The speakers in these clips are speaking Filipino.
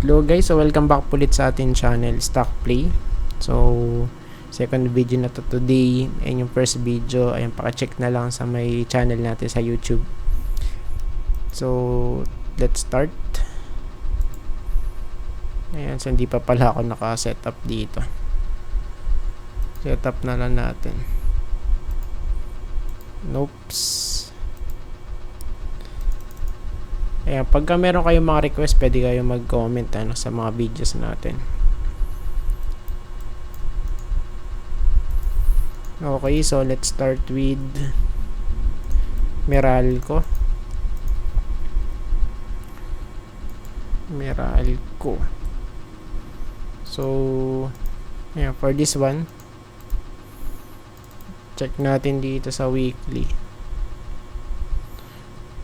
Hello guys, so welcome back ulit sa ating channel, Stock Play. So, second video na to today, and yung first video, ayun, paka-check na lang sa may channel natin sa YouTube. So, let's start. Ayan, so hindi pa pala ako naka-setup dito. Setup na lang natin. Noops. Ayan, pagka meron kayong mga request, pwede kayong mag-comment sa mga videos natin. Okay, so let's start with Meralco. So, ayan, for this one, check natin dito sa weekly.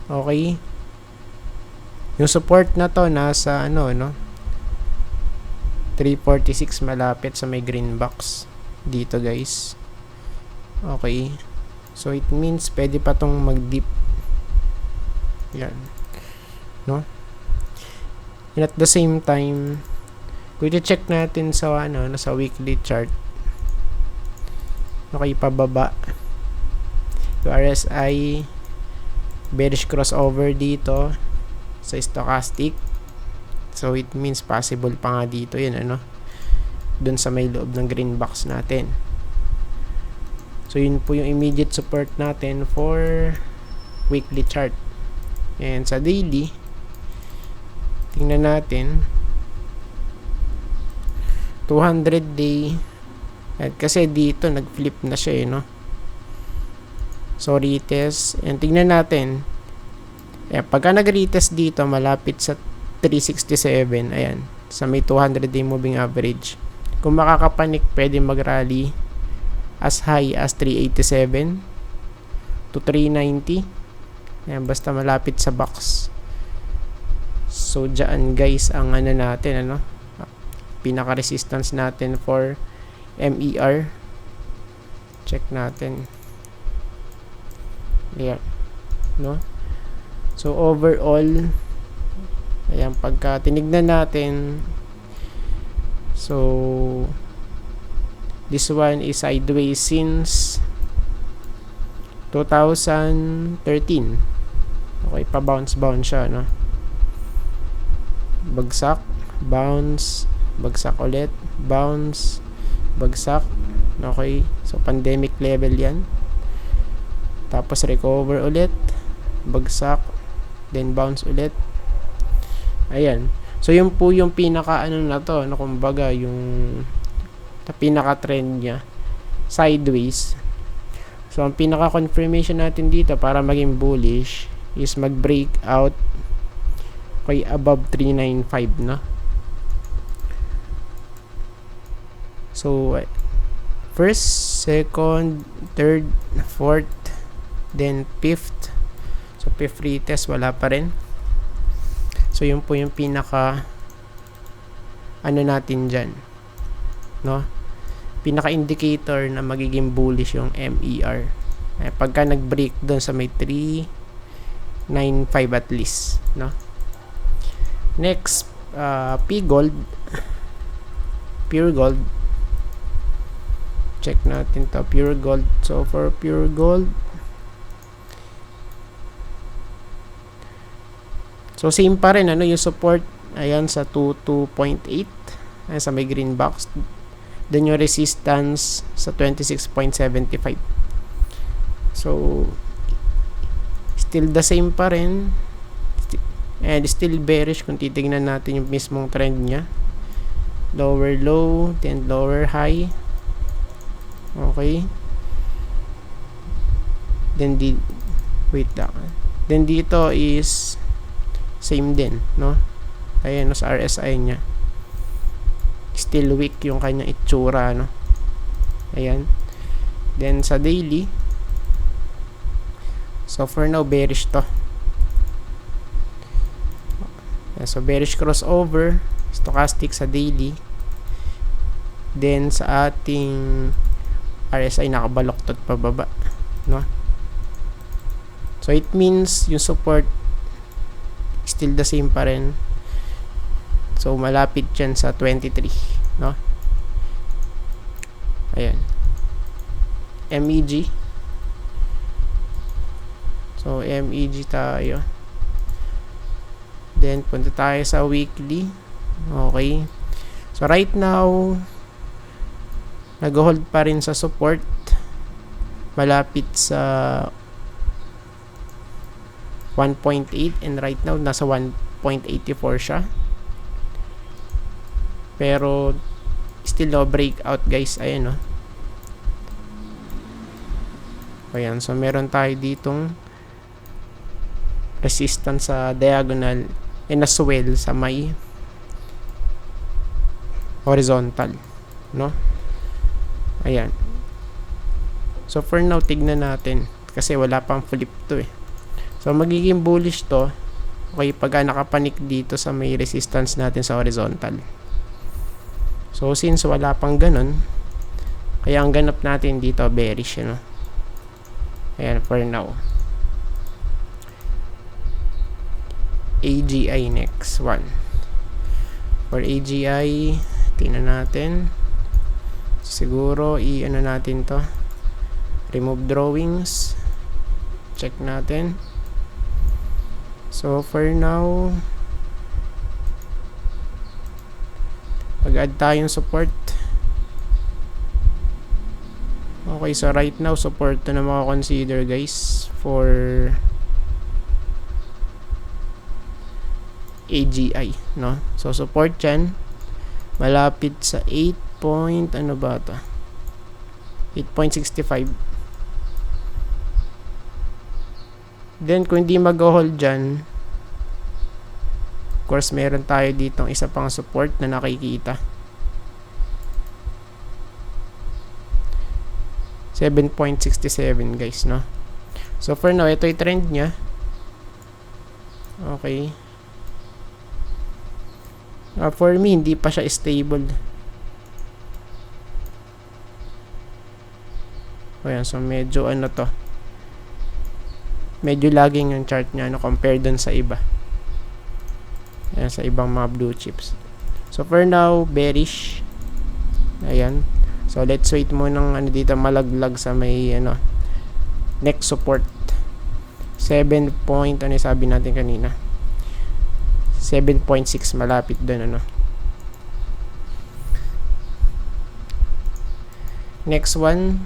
Okay. Yung support na to nasa 346, malapit sa may green box dito guys. Okay, so it means pwede pa tong mag-dip. Yan, no? And at the same time, kung i-check natin sa sa weekly chart, okay, pababa yung RSI, bearish crossover dito sa stochastic. So it means possible pa nga dito yun dun sa may loob ng green box natin. So yun po yung immediate support natin for weekly chart. And sa daily, tingnan natin 200 day, at kasi dito nag-flip na siya so retest, and tingnan natin. Pagka nag-retest dito, malapit sa 367, ayan, sa may 200 day moving average. Kung makakapanik, pwede mag-rally as high as 387 to 390. Ayan, basta malapit sa box. So, dyan guys, ang natin, pinaka-resistance natin for MER. Check natin. Ayan, no? So, overall, ayan, pagka tinignan natin, so, this one is sideways since 2013. Okay, pa-bounce siya, Bagsak, bounce, bagsak ulit, bounce, bagsak. Okay, so pandemic level yan. Tapos recover ulit, bagsak, then bounce ulit. Ayan. So yun po yung pinaka na to, kumbaga yung pinaka trend niya, sideways. So ang pinaka confirmation natin dito para maging bullish is mag-break out kay above 395 So first, second, third, fourth, then fifth. So fifth retest, wala pa rin. So yun po yung pinaka natin dyan, pinaka indicator na magiging bullish yung MER. Pagka nag-break doon sa may 395 at least, Next, Pure Gold. Check natin to, Pure Gold. So for Pure Gold, so same pa rin yung support, ayan, sa 22.8, ayan, sa may green box. Then yung resistance sa 26.75. So still the same pa rin, and still bearish kung titignan natin yung mismong trend niya. Lower low, then lower high. Okay, then then dito is same din, ayan, sa RSI nya still weak yung kanyang itsura, ayan. Then sa daily, so for now bearish to. So bearish crossover, stochastic sa daily. Then sa ating RSI, nakabaloktot pababa, so it means yung support still the same pa rin. So malapit yan sa 23, no? Ayan. MEG. So MEG tayo. Then punta tayo sa weekly. Okay. So right now nag-hold pa rin sa support. Malapit sa 1.8 and right now nasa 1.84 siya. Pero still no breakout guys. Ayan, no. Ayan, so meron tayo ditong resistance sa diagonal and as well sa may horizontal, no? Ayan. So for now tignan natin kasi wala pang flip to eh. So magiging bullish to okay pagka nakapanik dito sa may resistance natin sa horizontal. So since wala pang ganun, kaya ang ganap natin dito bearish, no? Ayan, for now. AGI next one. For AGI, tingnan natin. Siguro i-ano natin to. Remove drawings. Check natin. So for now, mag-add tayong support. Okay, so right now support na makakonsider guys for AGI, no? So support yan malapit sa 8 point, ano ba to? 8.65. Then kung hindi mag-hold dyan, of course meron tayo ditong isa pang support na nakikita. 7.67 guys, no? So for now, ito yung trend nya. Okay. For me, hindi pa siya stable. Ayan, so medyo ano to. Medyo lagging yung chart nya, no, compared dun sa iba. Ayan, sa ibang mga blue chips. So for now, bearish. Ayan. So let's wait mo ng ano dito malaglag sa may ano next support 7 point, ano sabi natin kanina, 7.6 malapit doon, ano. Next one,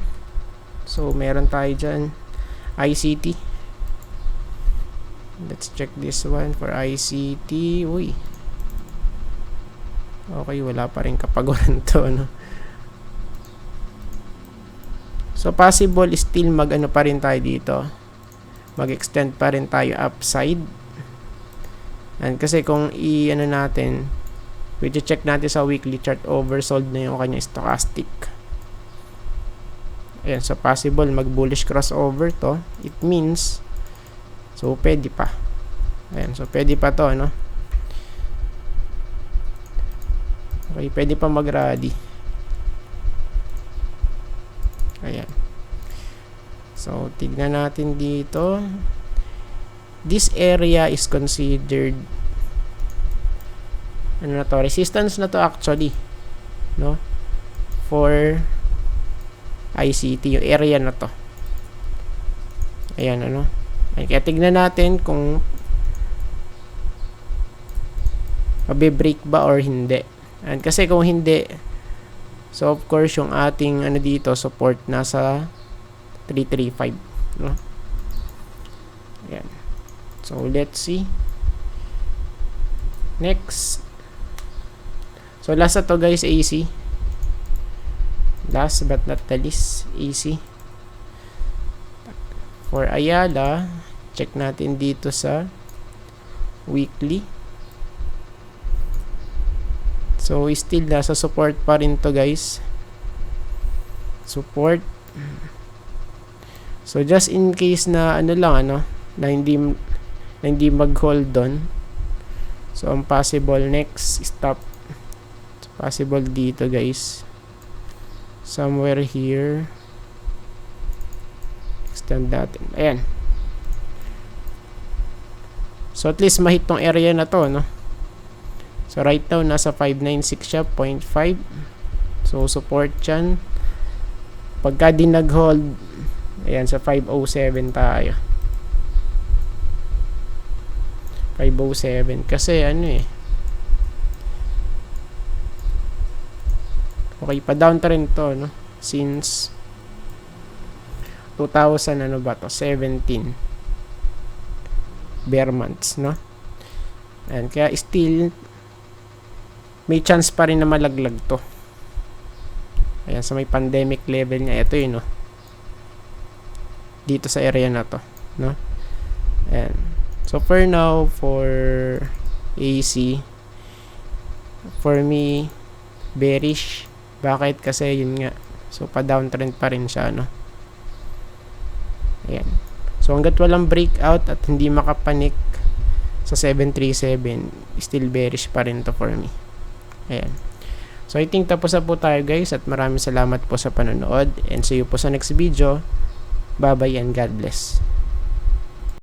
so meron tayo dyan ICT. Let's check this one for ICT. Uy, okay, wala pa rin kapaguran to, no. So possible still mag-ano pa rin tayo dito. Mag-extend pa rin tayo upside. And kasi kung i-ano natin, check natin sa weekly chart, oversold na yung kanya stochastic. Ayan, so possible mag-bullish crossover to. It means, so pwede pa. Ayan, so pwede pa to, no? Okay, pwede pa mag-rally. Ayan. So, tignan natin dito. This area is considered ano na to? Resistance na to actually. No? For ICT. Yung area na to. Ayan, ano? Ayan, kaya tignan natin kung mabe-break ba or hindi. And kasi kung hindi, so of course yung ating ano dito support nasa 335, no? Ayan. So let's see. Next. So last na to guys, AC. Last but not the least, AC. For Ayala, check natin dito sa weekly. So still nasa support pa rin to guys. Support. So just in case na ano lang, ano, na hindi mag-hold doon. So ang possible next stop, so, possible dito guys, somewhere here. Extend natin. Ayan. So at least mahit tong area na to, no? So right now nasa 596 siya, 0.5. So support yan. Pagka di nag-hold, ayan, sa 507 tayo. 507 kasi ano eh. Okay, pa downtrend to, no? Since 2000 ano ba to? 17 bear months, no? And kaya still may chance pa rin na malaglag to. Ayan, sa may pandemic level niya, ito yun, no? Dito sa area na to, no? Ayan. So for now, for AC, for me, bearish. Bakit? Kasi yun nga. So pa downtrend pa rin siya, no? Ayan. So hanggat walang breakout at hindi makapanik sa 737, still bearish pa rin to for me. Ayan. So I think tapos na po tayo guys, at maraming salamat po sa panonood, and see you po sa next video. Bye bye and God bless.